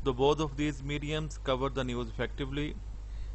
The both of these mediums cover the news effectively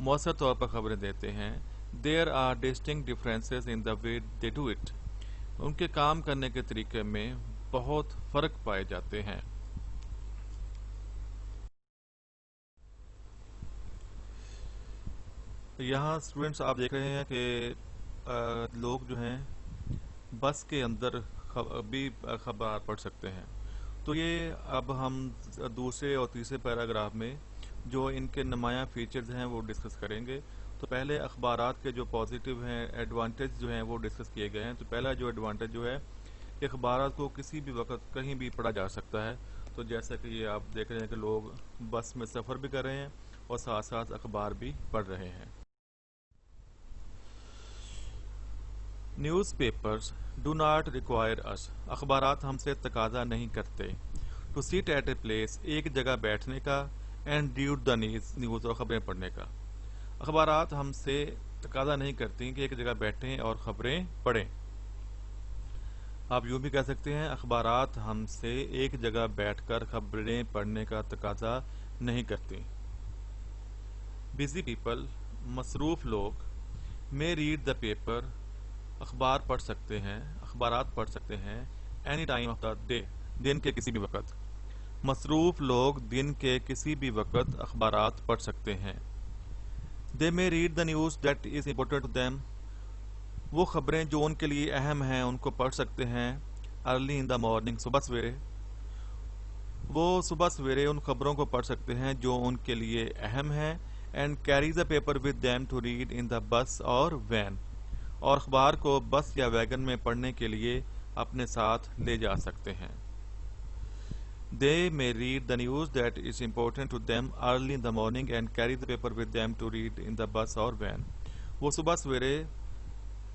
مؤثر طور پر خبریں دیتے ہیں. There are distinct differences in the way they do it. ان کے کام کرنے کے طریقے میں بہت فرق پائے جاتے ہیں. یہاں اسٹوڈینٹس آپ دیکھ رہے ہیں کہ لوگ جو ہیں بس کے اندر بھی خبر پڑھ سکتے ہیں. تو یہ اب ہم دوسرے اور تیسرے پیراگراف میں جو ان کے نمایاں فیچرز ہیں وہ ڈسکس کریں گے. تو پہلے اخبارات کے جو پازیٹیو ہیں ایڈوانٹیج جو ہیں وہ ڈسکس کیے گئے ہیں. تو پہلا جو ایڈوانٹیج جو ہے کہ اخبارات کو کسی بھی وقت کہیں بھی پڑھا جا سکتا ہے. تو جیسا کہ یہ آپ دیکھ رہے ہیں کہ لوگ بس میں سفر بھی کر رہے ہیں اور ساتھ ساتھ اخبار بھی پڑھ رہے ہیں. News papers do not require us. اخبارات ہم سے تقاضا نہیں کرتے. To sit at a place ایک جگہ بیٹھنے کا اینڈ ریڈ دا نیوز اور خبریں پڑھنے کا. اخبارات ہم سے تقاضا نہیں کرتی کہ ایک جگہ بیٹھیں اور خبریں پڑھیں. آپ یوں بھی کہہ سکتے ہیں اخبارات ہم سے ایک جگہ بیٹھ کر خبریں پڑھنے کا تقاضا نہیں کرتی. بزی پیپل مصروف لوگ میں ریڈ دا پیپر اخبار پڑھ سکتے ہیں اخبارات پڑھ سکتے ہیں any time of the day دن کے کسی بھی وقت. مصروف لوگ دن کے کسی بھی وقت اخبارات پڑھ سکتے ہیں. They may read the news that is important to them. وہ خبریں جو ان کے لیے اہم ہیں ان کو پڑھ سکتے ہیں ارلی ان دا مارننگ صبح سویرے. وہ صبح سویرے ان خبروں کو پڑھ سکتے ہیں جو ان کے لیے اہم ہیں and carry the paper with them to read in the bus اور وین. اور اخبار کو بس یا ویگن میں پڑھنے کے لیے اپنے ساتھ لے جا سکتے ہیں. They may read the news that is important to them early in the morning and carry the paper with them to read in the bus or van. وہ صبح سویرے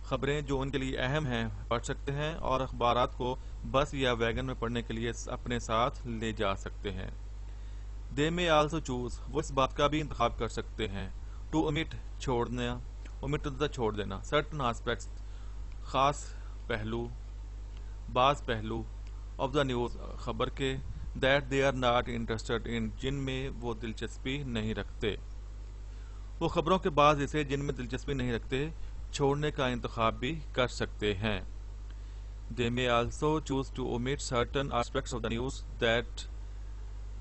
خبریں جو ان کے لیے اہم ہیں پڑھ سکتے ہیں اور اخبارات کو بس یا ویگن میں پڑھنے کے لیے اپنے ساتھ لے جا سکتے ہیں. They may also choose. وہ اس بات کا بھی انتخاب کر سکتے ہیں to omit چھوڑنا omit چھوڑ دینا certain aspects خاص پہلو بعض پہلو of the news خبر کے that they are not interested in جن میں وہ دلچسپی نہیں رکھتے. وہ خبروں کے بعض حصے جن میں دلچسپی نہیں رکھتے چھوڑنے کا انتخاب بھی کر سکتے ہیں. They may also choose to omit certain aspects of the news that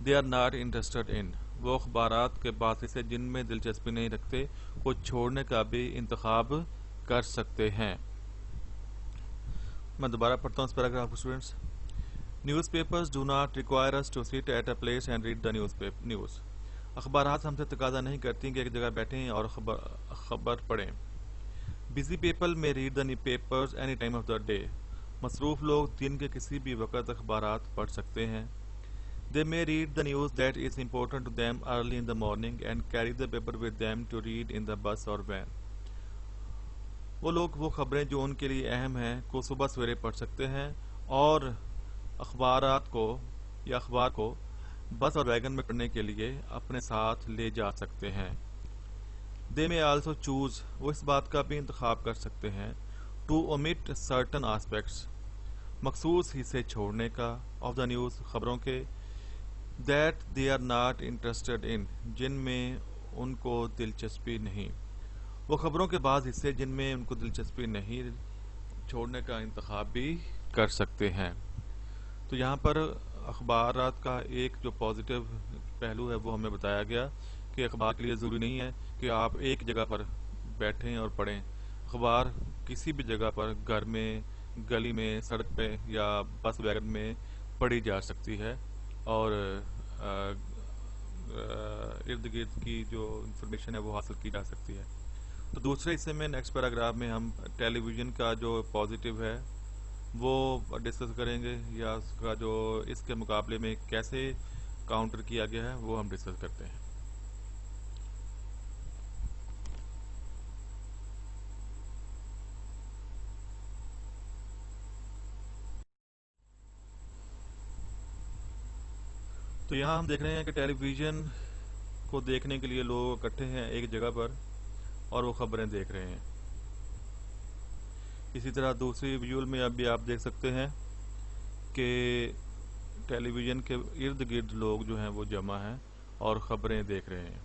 they are not interested in. وہ اخبارات کے بعض حصے جن میں دلچسپی نہیں رکھتے کو چھوڑنے کا بھی انتخاب کر سکتے ہیں. میں دوبارہ پڑھتا ہوں اس پیراگراف کو students. News papers do not require us to sit at a place and read the news. اخبارات ہم سے تقاضا نہیں کرتی کہ ایک جگہ بیٹھیں اور خبر پڑھیں. بزی پیپل میں read the papers any time of the day. مصروف لوگ دن کے کسی بھی وقت اخبارات پڑھ سکتے ہیں. They may read the news that is important to them early in the morning and carry the paper with them to read in the bus or van. وہ لوگ وہ خبریں جو ان کے لیے اہم ہیں کو صبح سویرے پڑھ سکتے ہیں اور اخبارات کو یا اخبار کو بس اور ویگن میں پڑھنے کے لیے اپنے ساتھ لے جا سکتے ہیں. They may also choose. وہ اس بات کا بھی انتخاب کر سکتے ہیں to omit certain aspects مخصوص حصے چھوڑنے کا of the news خبروں کے that they are not interested in جن میں ان کو دلچسپی نہیں. وہ خبروں کے بعض حصے جن میں ان کو دلچسپی نہیں چھوڑنے کا انتخاب بھی کر سکتے ہیں. تو یہاں پر اخبارات کا ایک جو پازیٹیو پہلو ہے وہ ہمیں بتایا گیا کہ اخبار کے لیے ضروری نہیں ہے کہ آپ ایک جگہ پر بیٹھیں اور پڑھیں. اخبار کسی بھی جگہ پر گھر میں گلی میں سڑک پہ یا بس ویگن میں پڑھی جا سکتی ہے اور ارد گرد کی جو انفارمیشن ہے وہ حاصل کی جا سکتی ہے. تو دوسرے حصے میں نیکسٹ پیراگراف میں ہم ٹیلی ویژن کا جو پازیٹیو ہے وہ ڈسکس کریں گے یا اس کا جو اس کے مقابلے میں کیسے کاؤنٹر کیا گیا ہے وہ ہم ڈسکس کرتے ہیں. تو یہاں ہم دیکھ رہے ہیں کہ ٹیلی ویژن کو دیکھنے کے لیے لوگ اکٹھے ہیں ایک جگہ پر اور وہ خبریں دیکھ رہے ہیں. اسی طرح دوسری ویژول میں اب بھی آپ دیکھ سکتے ہیں کہ ٹیلی ویژن کے ارد گرد لوگ جو ہیں وہ جمع ہیں اور خبریں دیکھ رہے ہیں.